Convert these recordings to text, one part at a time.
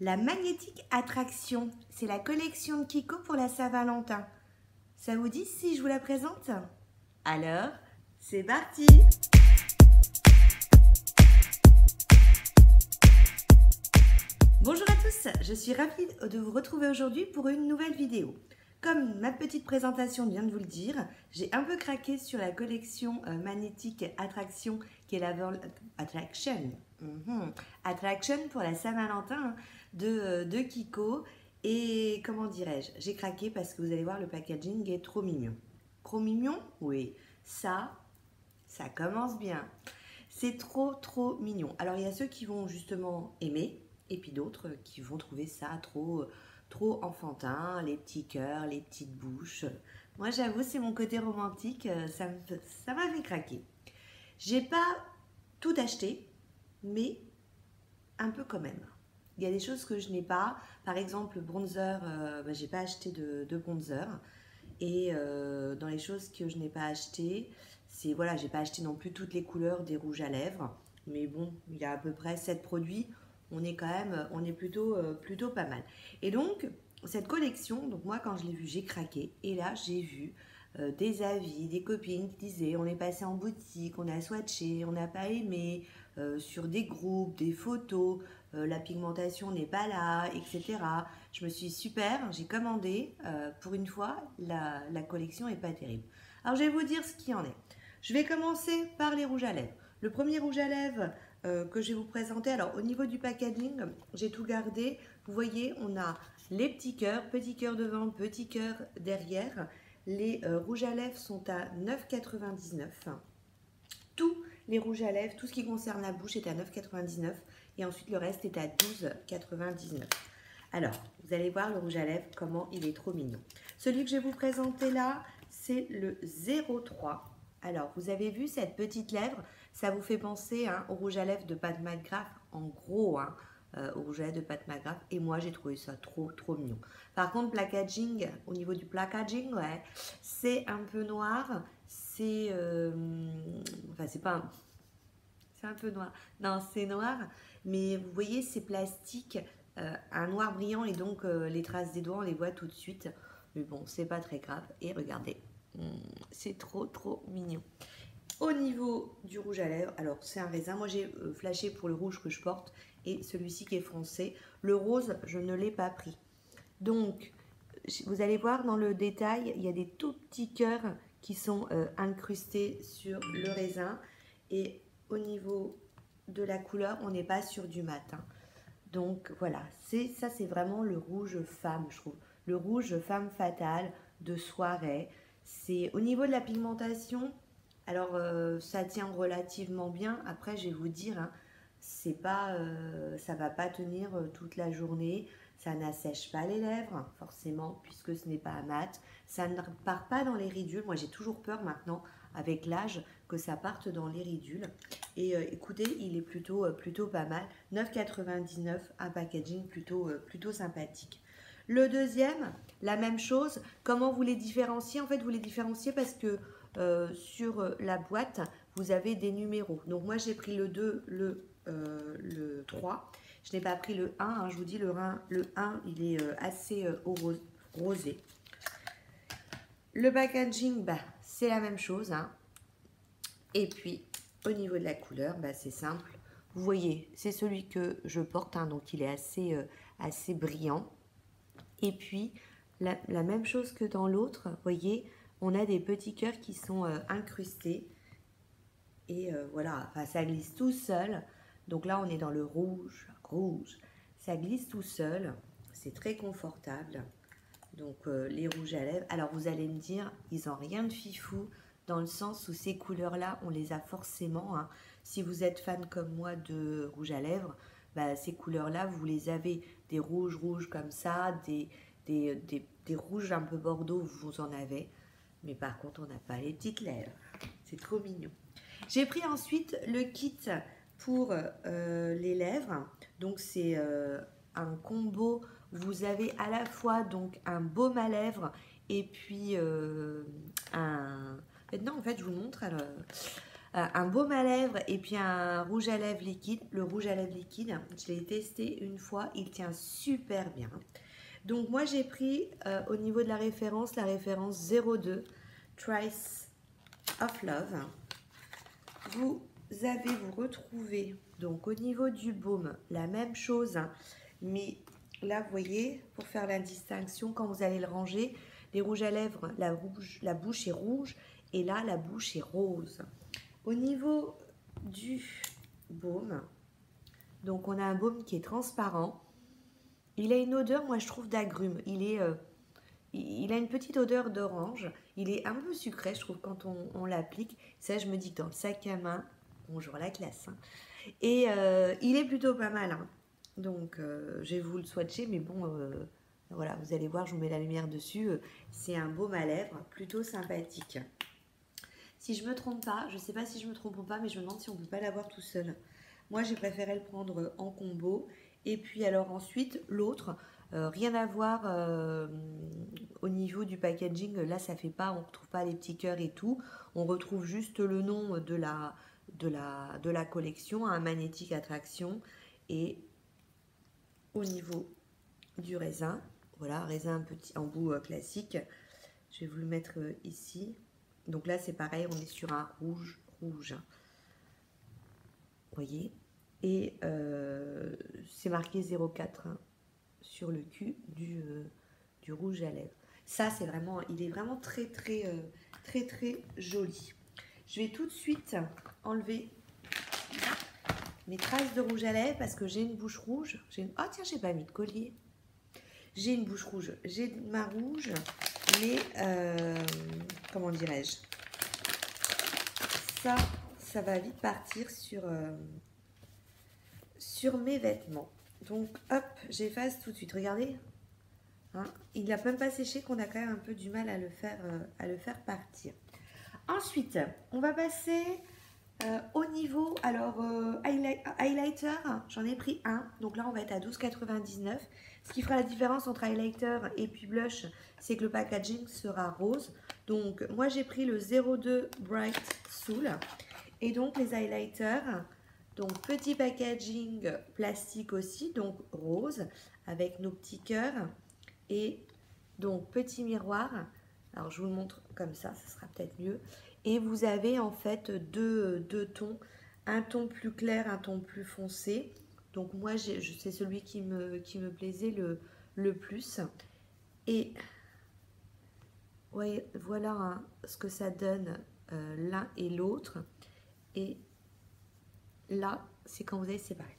La magnétique attraction, c'est la collection de Kiko pour la Saint-Valentin. Ça vous dit si je vous la présente? Alors, c'est parti! Bonjour à tous, je suis ravie de vous retrouver aujourd'hui pour une nouvelle vidéo. Comme ma petite présentation vient de vous le dire, j'ai un peu craqué sur la collection magnétique attraction qui est la Attraction pour la Saint-Valentin de Kiko. Et comment dirais-je, j'ai craqué parce que vous allez voir, le packaging est trop mignon. Trop mignon? Oui, ça commence bien. C'est trop mignon. Alors il y a ceux qui vont justement aimer et puis d'autres qui vont trouver ça trop enfantin, les petits cœurs, les petites bouches. Moi j'avoue, c'est mon côté romantique, ça m'a fait craquer. J'ai pas tout acheté, mais un peu quand même. Il y a des choses que je n'ai pas. Par exemple, le bronzer, j'ai pas acheté de bronzer. Et dans les choses que je n'ai pas acheté, c'est voilà, j'ai pas acheté non plus toutes les couleurs des rouges à lèvres. Mais bon, il y a à peu près 7 produits. On est plutôt pas mal. Et donc, cette collection, donc moi quand je l'ai vue, j'ai craqué. Et là, j'ai vu des avis, des copines qui disaient on est passé en boutique, on a swatché, on n'a pas aimé, sur des groupes, des photos, la pigmentation n'est pas là, etc. Je me suis dit super, j'ai commandé, pour une fois, la collection n'est pas terrible. Alors je vais vous dire ce qu'il en est. Je vais commencer par les rouges à lèvres. Le premier rouge à lèvres que je vais vous présenter, alors au niveau du packaging, j'ai tout gardé. Vous voyez, on a les petits cœurs devant, petits cœurs derrière. Les rouges à lèvres sont à 9,99 €. Tous les rouges à lèvres, tout ce qui concerne la bouche est à 9,99 € et ensuite le reste est à 12,99 €. Alors, vous allez voir le rouge à lèvres, comment il est trop mignon. Celui que je vais vous présenter là, c'est le 03. Alors, vous avez vu cette petite lèvre, ça vous fait penser au rouge à lèvres de Pat McGrath, en gros, au rouge à lèvres de Pat McGrath. Et moi, j'ai trouvé ça trop mignon. Par contre, packaging, au niveau du packaging, ouais, c'est un peu noir. C'est, enfin, c'est pas, c'est un peu noir. Non, c'est noir, mais vous voyez, c'est plastique, un noir brillant et donc les traces des doigts, on les voit tout de suite. Mais bon, c'est pas très grave. Et regardez, c'est trop mignon. Au niveau du rouge à lèvres, alors c'est un raisin. Moi j'ai flashé pour le rouge que je porte et celui-ci qui est foncé. Le rose, je ne l'ai pas pris. Donc, vous allez voir dans le détail, il y a des tout petits cœurs qui sont incrustés sur le raisin. Et au niveau de la couleur, on n'est pas sur du matin. Donc voilà, ça c'est vraiment le rouge femme, je trouve. Le rouge femme fatale de soirée. C'est au niveau de la pigmentation. Alors, ça tient relativement bien. Après, je vais vous dire, c'est pas, ça va pas tenir toute la journée. Ça n'assèche pas les lèvres, forcément, puisque ce n'est pas mat. Ça ne part pas dans les ridules. Moi, j'ai toujours peur maintenant, avec l'âge, que ça parte dans les ridules. Et écoutez, il est plutôt pas mal. 9,99 €, un packaging plutôt sympathique. Le deuxième, la même chose. Comment vous les différenciez? En fait, vous les différenciez parce que sur la boîte, vous avez des numéros. Donc moi, j'ai pris le 2, le 3. Je n'ai pas pris le 1. Je vous dis, le 1, il est assez rosé. Le packaging, c'est la même chose. Et puis, au niveau de la couleur, c'est simple. Vous voyez, c'est celui que je porte, donc il est assez brillant. Et puis, la même chose que dans l'autre, vous voyez, on a des petits cœurs qui sont incrustés. Et voilà, enfin, ça glisse tout seul. Donc là, on est dans le rouge. Ça glisse tout seul. C'est très confortable. Donc, les rouges à lèvres. Alors, vous allez me dire, ils n'ont rien de fifou, dans le sens où ces couleurs-là, on les a forcément. Si vous êtes fan comme moi de rouge à lèvres, ces couleurs-là, vous les avez. Des rouges comme ça, des rouges un peu bordeaux, vous en avez. Mais par contre, on n'a pas les petites lèvres. C'est trop mignon. J'ai pris ensuite le kit pour les lèvres. Donc, c'est un combo. Vous avez à la fois donc un baume à lèvres et puis un... Non, en fait, je vous montre. Alors, un baume à lèvres et puis un rouge à lèvres liquide. Le rouge à lèvres liquide, je l'ai testé une fois, il tient super bien. Donc moi j'ai pris au niveau de la référence 02 Trice of Love. Vous retrouvez donc au niveau du baume la même chose, hein, mais là vous voyez, pour faire la distinction, quand vous allez le ranger, les rouges à lèvres, la bouche est rouge et là la bouche est rose. Au niveau du baume, donc on a un baume qui est transparent. Il a une odeur, moi je trouve, d'agrumes. Il a une petite odeur d'orange. Il est un peu sucré, je trouve, quand on l'applique. Ça, je me dis que dans le sac à main, bonjour la classe. Hein. Et il est plutôt pas mal. Hein. Donc, je vais vous le swatcher, mais bon, voilà, vous allez voir, je vous mets la lumière dessus. C'est un baume à lèvres plutôt sympathique. Si je me trompe pas, je sais pas si je me trompe ou pas, mais je me demande si on peut pas l'avoir tout seul. Moi, j'ai préféré le prendre en combo. Et puis alors ensuite, l'autre, rien à voir au niveau du packaging. Là, ça fait pas, on ne retrouve pas les petits cœurs et tout. On retrouve juste le nom de la collection, un magnétique attraction. Et au niveau du raisin, voilà, raisin petit embout classique. Je vais vous le mettre ici. Donc là, c'est pareil, on est sur un rouge. Vous voyez, et c'est marqué 04 hein, sur le cul du rouge à lèvres. Ça, c'est vraiment, il est vraiment très joli. Je vais tout de suite enlever mes traces de rouge à lèvres parce que j'ai une bouche rouge. Oh tiens, j'ai pas mis de collier. J'ai une bouche rouge, j'ai ma rouge, mais comment dirais-je, ça va vite partir sur mes vêtements. Donc hop, j'efface tout de suite. Regardez, hein, il n'a même pas séché qu'on a quand même un peu du mal à le faire partir. Ensuite, on va passer au niveau, alors highlighter, j'en ai pris un. Donc là, on va être à 12,99. Ce qui fera la différence entre highlighter et puis blush, c'est que le packaging sera rose. Donc moi, j'ai pris le 02 Bright Soul. Et donc les highlighters, donc petit packaging plastique aussi, donc rose, avec nos petits cœurs. Et donc petit miroir, alors je vous le montre comme ça sera peut-être mieux. Et vous avez en fait deux tons, un ton plus clair, un ton plus foncé. Donc moi, c'est celui qui me plaisait le plus. Et ouais, voilà hein, ce que ça donne l'un et l'autre. Et là, c'est quand vous avez séparé.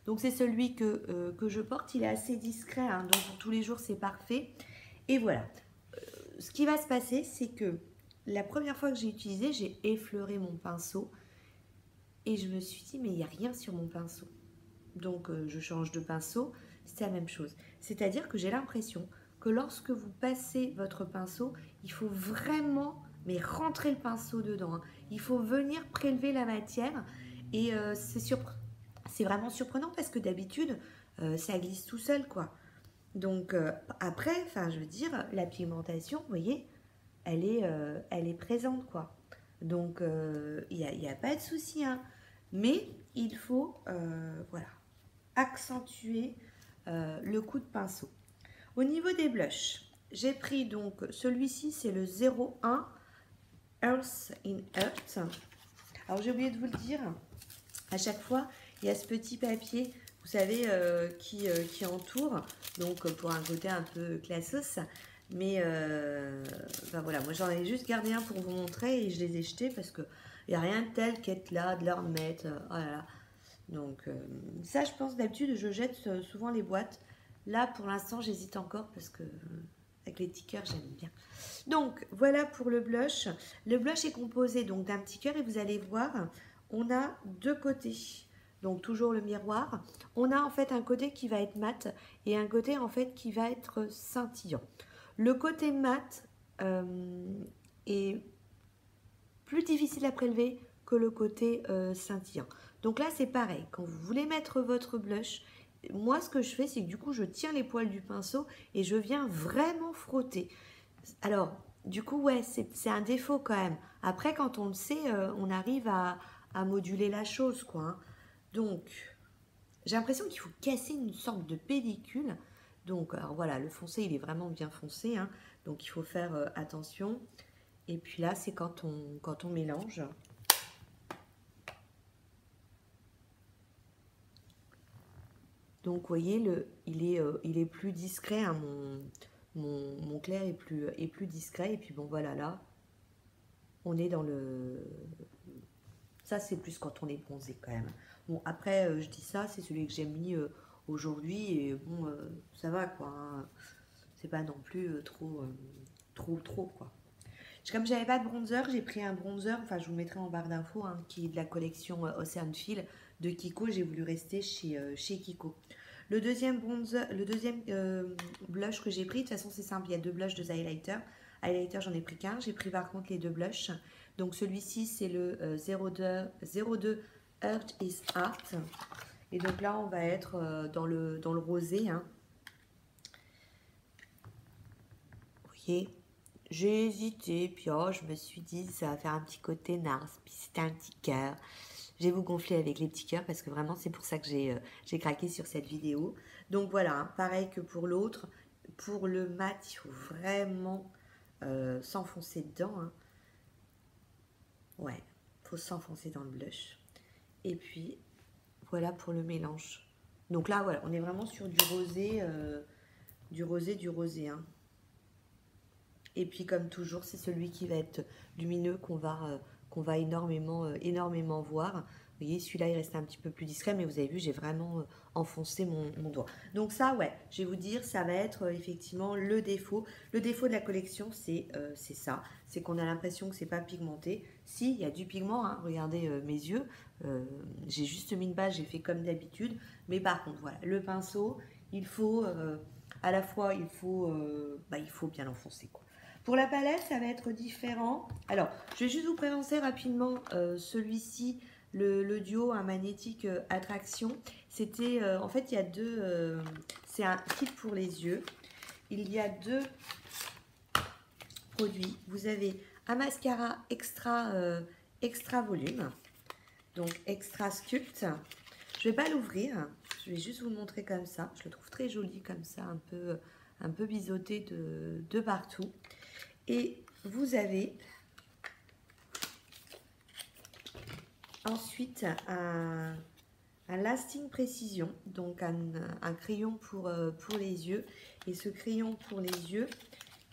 Donc c'est celui que je porte. Il est assez discret, hein, donc pour tous les jours, c'est parfait. Et voilà. Ce qui va se passer, c'est que la première fois que j'ai utilisé, j'ai effleuré mon pinceau. Et je me suis dit, mais il n'y a rien sur mon pinceau. Donc je change de pinceau, c'est la même chose. C'est-à-dire que j'ai l'impression que lorsque vous passez votre pinceau, il faut vraiment rentrer le pinceau dedans. Hein. Il faut venir prélever la matière et c'est vraiment surprenant parce que d'habitude, ça glisse tout seul, quoi. Donc après, je veux dire, la pigmentation, vous voyez, elle est présente, quoi. Donc il n'y a pas de souci, hein. Mais il faut, voilà, accentuer le coup de pinceau. Au niveau des blushs, j'ai pris donc celui-ci, c'est le 01 Earth in Earth. Alors j'ai oublié de vous le dire, à chaque fois, il y a ce petit papier, vous savez, qui entoure, donc pour un côté un peu classos. Mais voilà, moi j'en ai juste gardé un pour vous montrer et je les ai jetés parce qu'il n'y a rien de tel qu'être là, de leur mettre. Oh là là. Donc ça, je pense d'habitude, je jette souvent les boîtes. Là, pour l'instant, j'hésite encore parce que avec les petits cœurs, j'aime bien. Donc voilà pour le blush. Le blush est composé donc d'un petit cœur et vous allez voir, on a deux côtés. Donc toujours le miroir. On a en fait un côté qui va être mat et un côté en fait qui va être scintillant. Le côté mat est plus difficile à prélever que le côté scintillant. Donc là, c'est pareil. Quand vous voulez mettre votre blush, moi, ce que je fais, c'est que du coup, je tiens les poils du pinceau et je viens vraiment frotter. Alors, du coup, ouais, c'est un défaut quand même. Après, quand on le sait, on arrive à moduler la chose, quoi, hein. Donc, j'ai l'impression qu'il faut casser une sorte de pellicule. Donc, alors voilà, le foncé, il est vraiment bien foncé, hein. Donc, il faut faire attention. Et puis là, c'est quand on mélange. Donc, vous voyez, il est plus discret, hein, mon clair est plus discret. Et puis, bon, voilà, là, on est dans le... Ça, c'est plus quand on est bronzé, quand même. Bon, après, je dis ça, c'est celui que j'ai mis aujourd'hui. Et bon, ça va, quoi, hein. C'est pas non plus trop, quoi. Comme j'avais pas de bronzer, j'ai pris un bronzer, enfin je vous mettrai en barre d'infos, hein, qui est de la collection Ocean Feel de Kiko. J'ai voulu rester chez Kiko. Le deuxième bronzer, le deuxième blush que j'ai pris, de toute façon c'est simple, il y a deux blushs, deux highlighters. Highlighter, j'en ai pris qu'un, j'ai pris par contre les deux blushs. Donc celui-ci c'est le 02 Earth is Art. Et donc là on va être dans le rosé, hein. Vous voyez, j'ai hésité, puis oh, je me suis dit ça va faire un petit côté Nars, puis c'était un petit cœur. Je vais vous gonfler avec les petits cœurs parce que vraiment c'est pour ça que j'ai craqué sur cette vidéo. Donc voilà, hein, pareil que pour l'autre, pour le mat, il faut vraiment s'enfoncer dedans, hein. Ouais, il faut s'enfoncer dans le blush. Et puis voilà pour le mélange. Donc là voilà, on est vraiment sur du rosé, hein. Et puis comme toujours, c'est celui qui va être lumineux qu'on va énormément voir. Vous voyez, celui-là, il reste un petit peu plus discret, mais vous avez vu, j'ai vraiment enfoncé mon doigt. Donc ça, ouais, je vais vous dire, ça va être effectivement le défaut. Le défaut de la collection, c'est ça. C'est qu'on a l'impression que c'est pas pigmenté. Si, il y a du pigment, hein, regardez mes yeux. J'ai juste mis une base, j'ai fait comme d'habitude. Mais par contre, voilà, le pinceau, il faut... à la fois, il faut bien l'enfoncer, quoi. Pour la palette, ça va être différent. Alors, je vais juste vous présenter rapidement celui-ci, le duo un magnétique attraction. C'était, en fait, il y a deux, c'est un kit pour les yeux. Il y a deux produits. Vous avez un mascara extra volume, donc extra sculpt. Je vais pas l'ouvrir, je vais juste vous le montrer comme ça. Je le trouve très joli comme ça, un peu biseauté de partout. Et vous avez ensuite un lasting précision, donc un crayon pour les yeux. Et ce crayon pour les yeux,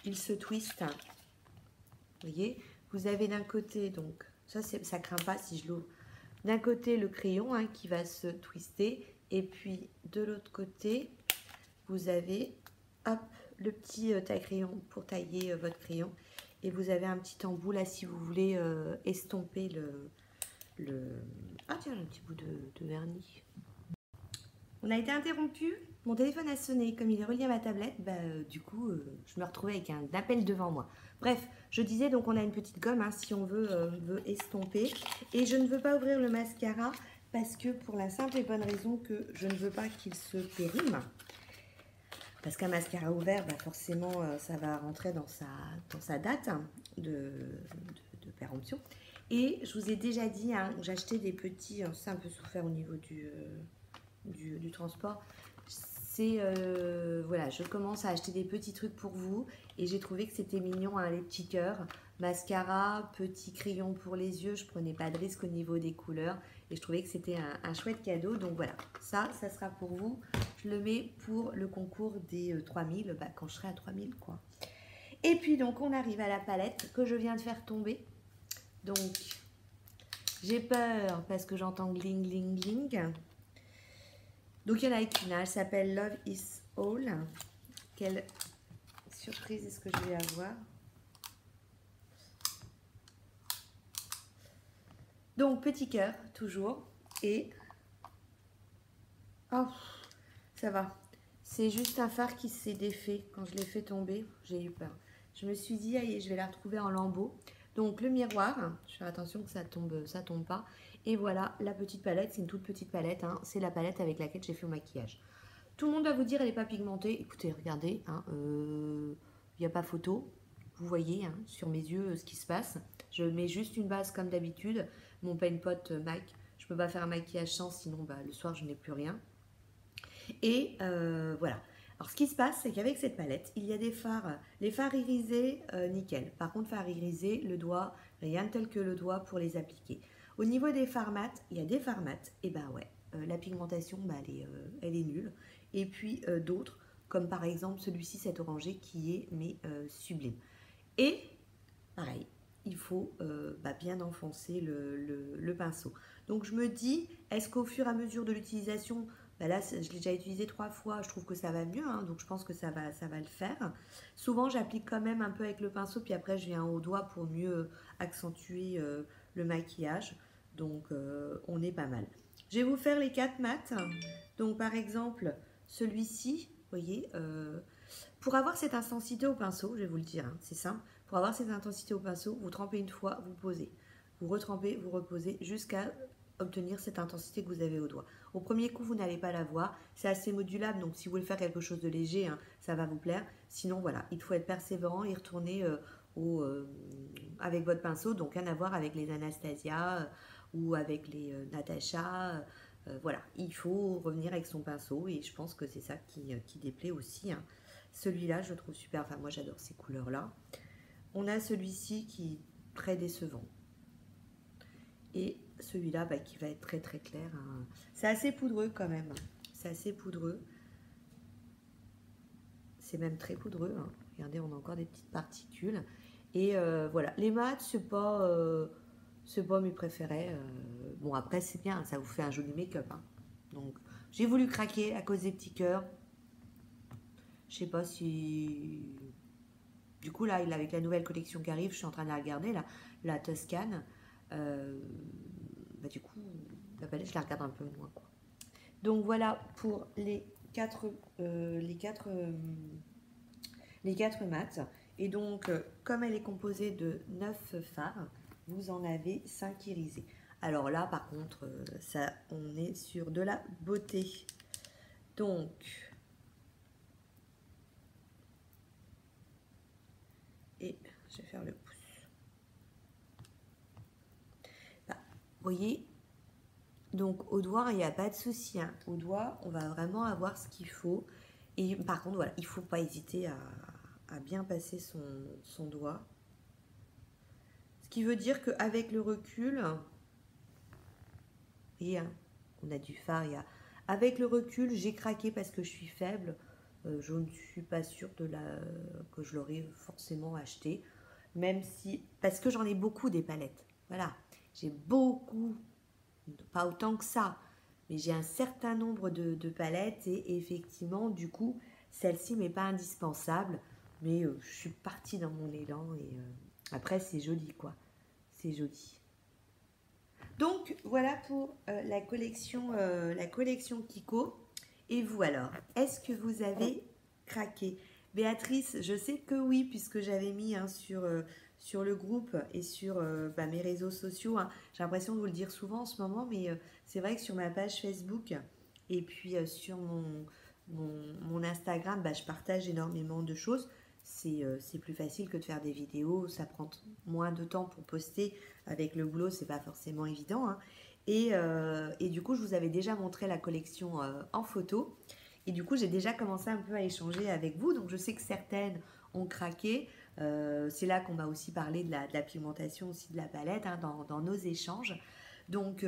il se twiste. Vous voyez, vous avez d'un côté, donc ça craint pas si je l'ouvre. D'un côté le crayon, hein, qui va se twister, et puis de l'autre côté, vous avez hop, le petit taille-crayon pour tailler votre crayon. Et vous avez un petit embout là si vous voulez estomper Ah tiens, j'ai un petit bout de vernis. On a été interrompu, mon téléphone a sonné. Comme il est relié à ma tablette, du coup, je me retrouvais avec un appel devant moi. Bref, je disais, donc on a une petite gomme, hein, si on veut estomper. Et je ne veux pas ouvrir le mascara parce que pour la simple et bonne raison que je ne veux pas qu'il se périme. Parce qu'un mascara ouvert, forcément, ça va rentrer dans sa date de péremption. Et je vous ai déjà dit, hein, j'ai acheté des petits, c'est un peu souffert au niveau du transport. C'est, voilà, je commence à acheter des petits trucs pour vous. Et j'ai trouvé que c'était mignon, hein, les petits cœurs. Mascara, petit crayon pour les yeux. Je prenais pas de risque au niveau des couleurs. Et je trouvais que c'était un chouette cadeau. Donc voilà, ça sera pour vous. Je le mets pour le concours des 3000, quand je serai à 3000, quoi. Et puis donc on arrive à la palette que je viens de faire tomber. Donc j'ai peur parce que j'entends gling gling gling. Donc il y en a une, elle s'appelle Love is All. Quelle surprise est-ce que je vais avoir? Donc petit cœur toujours. Et oh, ça va. C'est juste un fard qui s'est défait. Quand je l'ai fait tomber, j'ai eu peur. Je me suis dit, allez, je vais la retrouver en lambeaux. Donc le miroir, je fais attention que ça tombe pas. Et voilà, la petite palette, c'est une toute petite palette, hein. C'est la palette avec laquelle j'ai fait mon maquillage. Tout le monde va vous dire, elle n'est pas pigmentée. Écoutez, regardez, hein, y a pas photo. Vous voyez hein, sur mes yeux ce qui se passe. Je mets juste une base comme d'habitude. Mon Paint Pot MAC. Je ne peux pas faire un maquillage sans, sinon le soir je n'ai plus rien. Et voilà. Alors ce qui se passe, c'est qu'avec cette palette, il y a des fards. Les fards irisés, nickel. Par contre, fards irisés, le doigt, rien de tel que le doigt pour les appliquer. Au niveau des fards mat, il y a des fards mat. Et ben ouais, la pigmentation, elle est nulle. Et puis d'autres, comme par exemple celui-ci, cet orangé, qui est sublime. Et pareil, il faut bien enfoncer le pinceau. Donc je me dis, est-ce qu'au fur et à mesure de l'utilisation, là je l'ai déjà utilisé 3 fois, je trouve que ça va mieux, hein, donc je pense que ça va le faire. Souvent j'applique quand même un peu avec le pinceau, puis après je viens au doigt pour mieux accentuer le maquillage. Donc on est pas mal. Je vais vous faire les 4 mats. Donc par exemple, celui-ci, vous voyez, pour avoir cette intensité au pinceau, je vais vous le dire, hein, c'est simple. Pour avoir cette intensité au pinceau, vous trempez une fois, vous posez. Vous retrempez, vous reposez jusqu'à obtenir cette intensité que vous avez au doigt. Au premier coup, vous n'allez pas la voir. C'est assez modulable, donc si vous voulez faire quelque chose de léger, hein, ça va vous plaire. Sinon, voilà, il faut être persévérant et retourner avec votre pinceau. Donc, rien à voir avec les Anastasia ou avec les Natasha. Voilà, il faut revenir avec son pinceau et je pense que c'est ça qui déplaît aussi. Hein. Celui-là, je le trouve super. Enfin, moi, j'adore ces couleurs-là. On a celui-ci qui est très décevant. Et celui-là qui va être très très clair. Hein. C'est assez poudreux quand même. C'est assez poudreux. C'est même très poudreux. Hein. Regardez, on a encore des petites particules. Et voilà, les mats, c'est pas mes préférés. Bon, après, c'est bien, ça vous fait un joli make-up. Hein. Donc, j'ai voulu craquer à cause des petits cœurs. Je sais pas si... Du coup, là, avec la nouvelle collection qui arrive, je suis en train de la regarder, là, la Toscane. Du coup, la palette, je la regarde un peu moins. Quoi. Donc, voilà pour les 4 mats. Et donc, comme elle est composée de 9 fards, vous en avez 5 irisés. Alors là, par contre, ça, on est sur de la beauté. Donc... Et je vais faire le pouce. Vous voyez, donc au doigt, il n'y a pas de souci. Hein. Au doigt, on va vraiment avoir ce qu'il faut. Et par contre, voilà, il ne faut pas hésiter à bien passer son doigt. Ce qui veut dire qu'avec le recul, et hein, on a du fard, avec le recul, j'ai craqué parce que je suis faible. Je ne suis pas sûre que je l'aurais forcément acheté, même si, parce que j'en ai beaucoup des palettes, voilà, j'ai beaucoup, pas autant que ça, mais j'ai un certain nombre de palettes et effectivement, du coup, celle-ci m'est pas indispensable, mais je suis partie dans mon élan et après c'est joli quoi, c'est joli. Donc voilà pour la collection Kiko. Et vous alors, est-ce que vous avez craqué? Béatrice, je sais que oui, puisque j'avais mis hein, sur le groupe et sur mes réseaux sociaux. Hein. J'ai l'impression de vous le dire souvent en ce moment, mais c'est vrai que sur ma page Facebook et puis sur mon Instagram, je partage énormément de choses. C'est plus facile que de faire des vidéos, ça prend moins de temps pour poster. Avec le boulot, c'est pas forcément évident. Hein. Et du coup, je vous avais déjà montré la collection en photo. Et du coup, j'ai déjà commencé un peu à échanger avec vous. Donc, je sais que certaines ont craqué. C'est là qu'on m'a aussi parlé de la pigmentation, aussi de la palette, hein, dans nos échanges. Donc,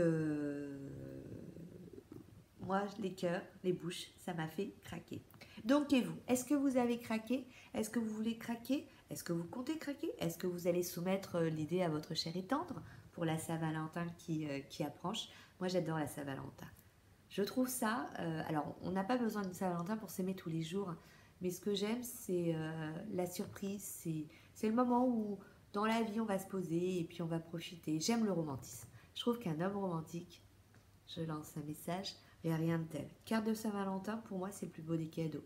moi, les cœurs, les bouches, ça m'a fait craquer. Donc, et vous? Est-ce que vous avez craqué? Est-ce que vous voulez craquer? Est-ce que vous comptez craquer? Est-ce que vous allez soumettre l'idée à votre chéri tendre pour la Saint-Valentin qui approche? Moi, j'adore la Saint-Valentin. Je trouve ça... alors, on n'a pas besoin d'une Saint-Valentin pour s'aimer tous les jours, mais ce que j'aime, c'est la surprise. C'est le moment où, dans la vie, on va se poser et puis on va profiter. J'aime le romantisme. Je trouve qu'un homme romantique, je lance un message, il n'y a rien de tel. Carte de Saint-Valentin, pour moi, c'est le plus beau des cadeaux.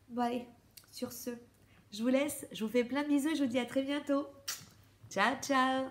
Bon, allez, sur ce, je vous laisse. Je vous fais plein de bisous et je vous dis à très bientôt. Ciao, ciao!